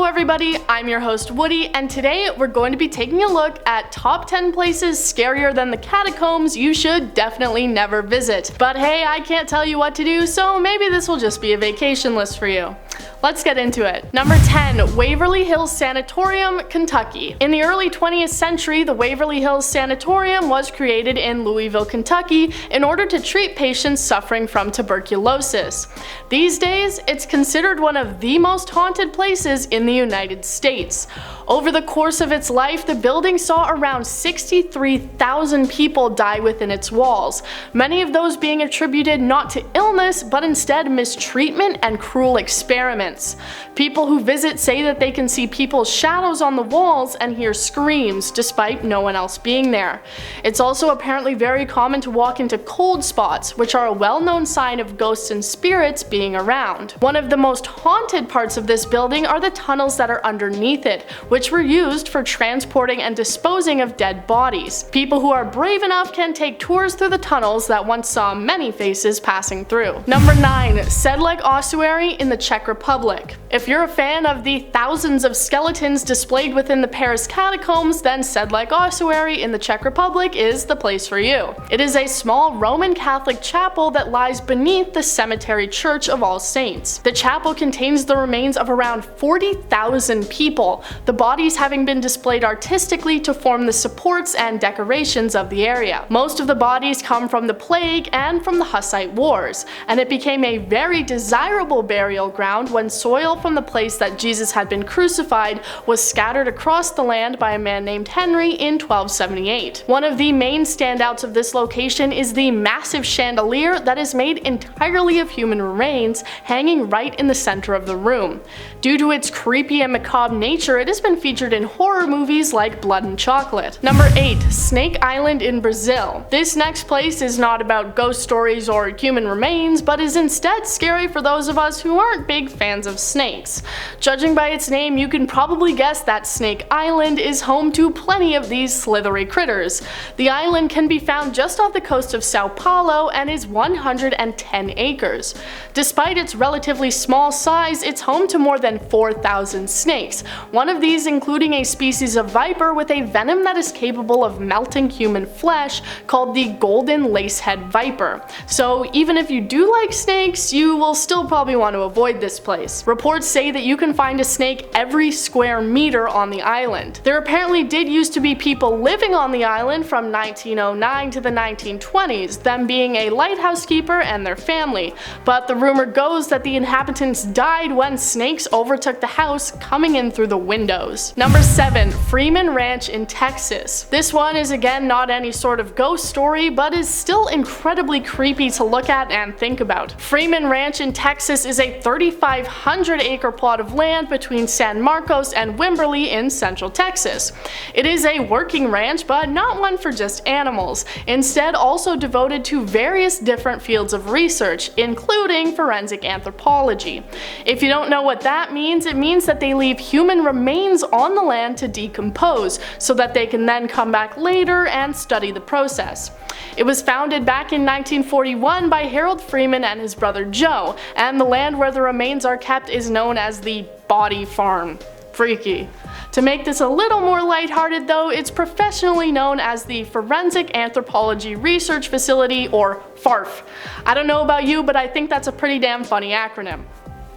everybody, I'm your host Woody, and today we're going to be taking a look at top 10 places scarier than the Catacombs you should definitely never visit. But hey, I can't tell you what to do, so maybe this will just be a vacation list for you. Let's get into it. Number 10, Waverly Hills Sanitorium, Kentucky. In the early 20th century, the Waverly Hills Sanitorium was created in Louisville, Kentucky in order to treat patients suffering from tuberculosis. These days, it's considered one of the most haunted places in the United States. Over the course of its life, the building saw around 63,000 people die within its walls, many of those being attributed not to illness, but instead mistreatment and cruel experiments. People who visit say that they can see people's shadows on the walls and hear screams, despite no one else being there. It's also apparently very common to walk into cold spots, which are a well-known sign of ghosts and spirits being around. One of the most haunted parts of this building are the tunnels that are underneath it, which were used for transporting and disposing of dead bodies. People who are brave enough can take tours through the tunnels that once saw many faces passing through. Number 9, Sedlec Ossuary in the Czech Republic. If you're a fan of the thousands of skeletons displayed within the Paris catacombs, then Sedlec Ossuary in the Czech Republic is the place for you. It is a small Roman Catholic chapel that lies beneath the cemetery Church of All Saints. The chapel contains the remains of around 40,000 people, the bodies having been displayed artistically to form the supports and decorations of the area. Most of the bodies come from the plague and from the Hussite Wars, and it became a very desirable burial ground when soil from the place that Jesus had been crucified was scattered across the land by a man named Henry in 1278. One of the main standouts of this location is the massive chandelier that is made entirely of human remains hanging right in the center of the room. Due to its creepy and macabre nature, it has been featured in horror movies like Blood and Chocolate. Number 8, Snake Island in Brazil. This next place is not about ghost stories or human remains, but is instead scary for those of us who aren't big fans of snakes. Judging by its name, you can probably guess that Snake Island is home to plenty of these slithery critters. The island can be found just off the coast of Sao Paulo and is 110 acres. Despite its relatively small size, it's home to more than 4,000 snakes. One of these including a species of viper with a venom that is capable of melting human flesh called the golden lacehead viper. So even if you do like snakes, you will still probably want to avoid this place. Reports say that you can find a snake every square meter on the island. There apparently did used to be people living on the island from 1909 to the 1920s, them being a lighthouse keeper and their family, but the rumor goes that the inhabitants died when snakes overtook the house, coming in through the windows. Number 7, Freeman Ranch in Texas. This one is again not any sort of ghost story, but is still incredibly creepy to look at and think about. Freeman Ranch in Texas is a 3,500 acre plot of land between San Marcos and Waverly in central Texas. It is a working ranch, but not one for just animals, instead also devoted to various different fields of research, including forensic anthropology. If you don't know what that means, it means that they leave human remains on the land to decompose, so that they can then come back later and study the process. It was founded back in 1941 by Harold Freeman and his brother Joe, and the land where the remains are kept is known as the Body Farm. Freaky. To make this a little more lighthearted though, it's professionally known as the Forensic Anthropology Research Facility, or FARF. I don't know about you, but I think that's a pretty damn funny acronym.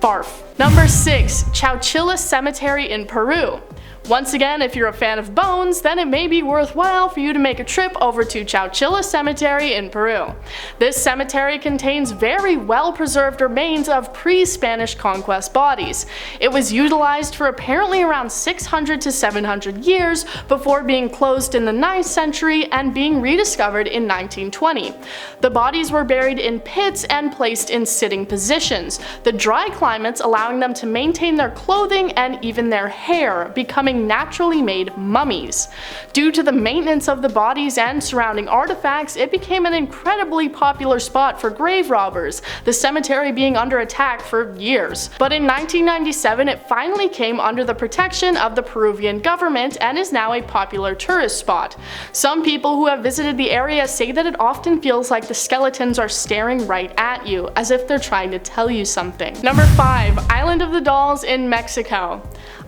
FARF. Number 6, Chauchilla Cemetery in Peru. Once again, if you're a fan of bones, then it may be worthwhile for you to make a trip over to Chauchilla Cemetery in Peru. This cemetery contains very well-preserved remains of pre-Spanish conquest bodies. It was utilized for apparently around 600 to 700 years before being closed in the 9th century and being rediscovered in 1920. The bodies were buried in pits and placed in sitting positions, the dry climates allowing them to maintain their clothing and even their hair, becoming naturally made mummies. Due to the maintenance of the bodies and surrounding artifacts, it became an incredibly popular spot for grave robbers, the cemetery being under attack for years. But in 1997, it finally came under the protection of the Peruvian government and is now a popular tourist spot. Some people who have visited the area say that it often feels like the skeletons are staring right at you, as if they're trying to tell you something. Number 5, Island of the Dolls in Mexico.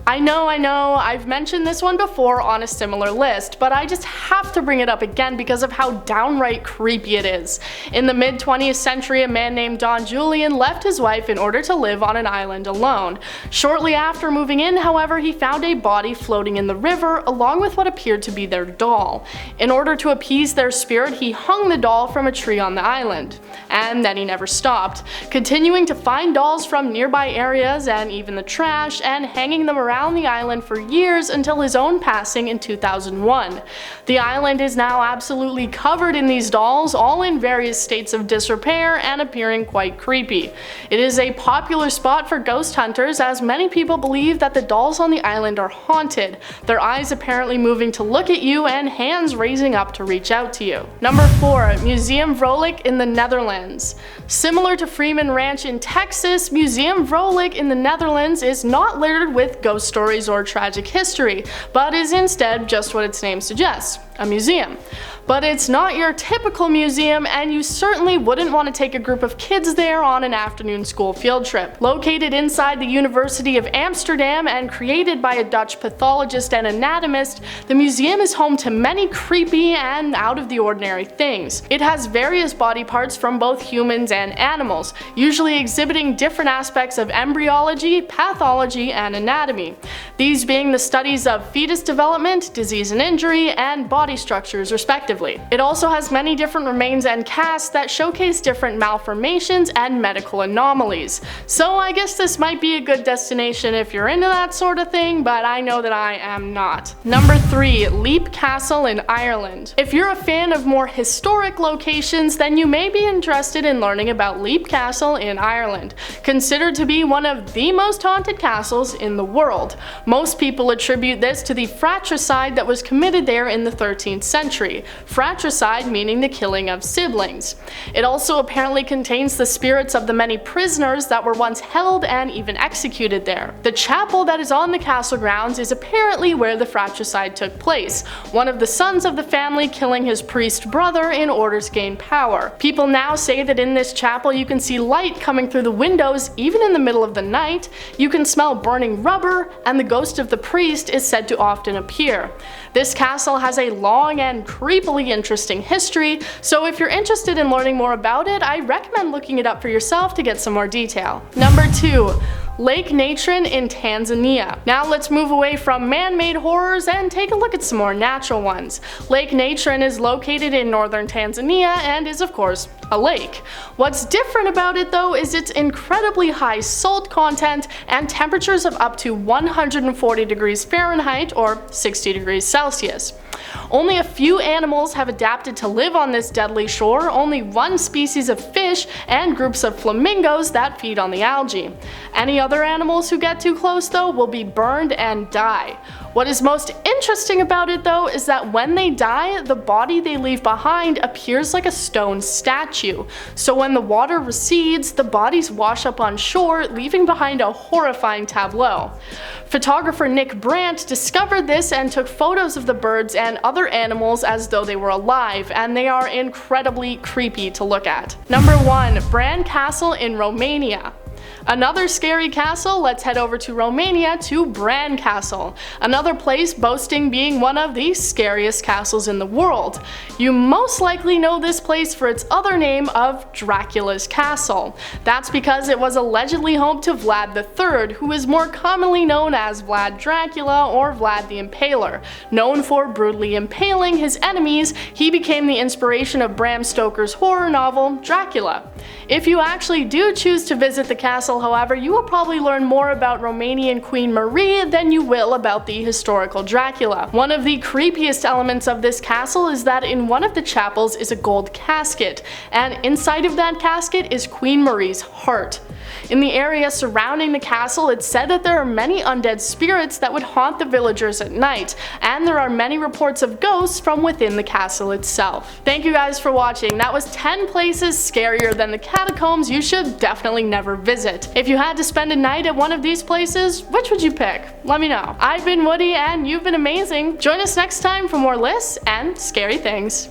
I know, I've mentioned this one before on a similar list, but I just have to bring it up again because of how downright creepy it is. In the mid-20th century, a man named Don Julian left his wife in order to live on an island alone. Shortly after moving in, however, he found a body floating in the river along with what appeared to be their doll. In order to appease their spirit, he hung the doll from a tree on the island. And then he never stopped, continuing to find dolls from nearby areas and even the trash and hanging them around the island for years until his own passing in 2001. The island is now absolutely covered in these dolls, all in various states of disrepair and appearing quite creepy. It is a popular spot for ghost hunters as many people believe that the dolls on the island are haunted, their eyes apparently moving to look at you and hands raising up to reach out to you. Number 4. Museum Vrolik in the Netherlands. Similar to Freeman Ranch in Texas, Museum Vrolik in the Netherlands is not littered with ghost stories or tragic history, but is instead just what its name suggests, a museum. But it's not your typical museum, and you certainly wouldn't want to take a group of kids there on an afternoon school field trip. Located inside the University of Amsterdam and created by a Dutch pathologist and anatomist, the museum is home to many creepy and out-of-the-ordinary things. It has various body parts from both humans and animals, usually exhibiting different aspects of embryology, pathology, and anatomy. These being the studies of fetus development, disease and injury, and body structures respectively. It also has many different remains and casts that showcase different malformations and medical anomalies. So I guess this might be a good destination if you're into that sort of thing, but I know that I am not. Number 3. Leap Castle in Ireland. If you're a fan of more historic locations, then you may be interested in learning about Leap Castle in Ireland, considered to be one of the most haunted castles in the world. Most people attribute this to the fratricide that was committed there in the 13th century. Fratricide meaning the killing of siblings. It also apparently contains the spirits of the many prisoners that were once held and even executed there. The chapel that is on the castle grounds is apparently where the fratricide took place, one of the sons of the family killing his priest brother in order to gain power. People now say that in this chapel you can see light coming through the windows even in the middle of the night, you can smell burning rubber, and the ghost of the priest is said to often appear. This castle has a long and creepily interesting history, so if you're interested in learning more about it, I recommend looking it up for yourself to get some more detail. Number 2. Lake Natron in Tanzania. Now let's move away from man-made horrors and take a look at some more natural ones. Lake Natron is located in northern Tanzania and is of course a lake. What's different about it though is its incredibly high salt content and temperatures of up to 140 degrees Fahrenheit or 60 degrees Celsius. Only a few animals have adapted to live on this deadly shore, only one species of fish and groups of flamingos that feed on the algae. Any other animals who get too close though will be burned and die. What is most interesting about it though is that when they die, the body they leave behind appears like a stone statue. So when the water recedes, the bodies wash up on shore, leaving behind a horrifying tableau. Photographer Nick Brandt discovered this and took photos of the birds and other animals as though they were alive, and they are incredibly creepy to look at. Number 1. Bran Castle in Romania. Another scary castle, let's head over to Romania to Bran Castle, another place boasting being one of the scariest castles in the world. You most likely know this place for its other name of Dracula's Castle. That's because it was allegedly home to Vlad III, who is more commonly known as Vlad Dracula or Vlad the Impaler. Known for brutally impaling his enemies, he became the inspiration of Bram Stoker's horror novel Dracula. If you actually do choose to visit the castle, however, you will probably learn more about Romanian Queen Marie than you will about the historical Dracula. One of the creepiest elements of this castle is that in one of the chapels is a gold casket, and inside of that casket is Queen Marie's heart. In the area surrounding the castle, it's said that there are many undead spirits that would haunt the villagers at night, and there are many reports of ghosts from within the castle itself. Thank you guys for watching. That was 10 places scarier than the Catacombs you should definitely never visit. If you had to spend a night at one of these places, which would you pick? Let me know. I've been Woody and you've been amazing. Join us next time for more lists and scary things.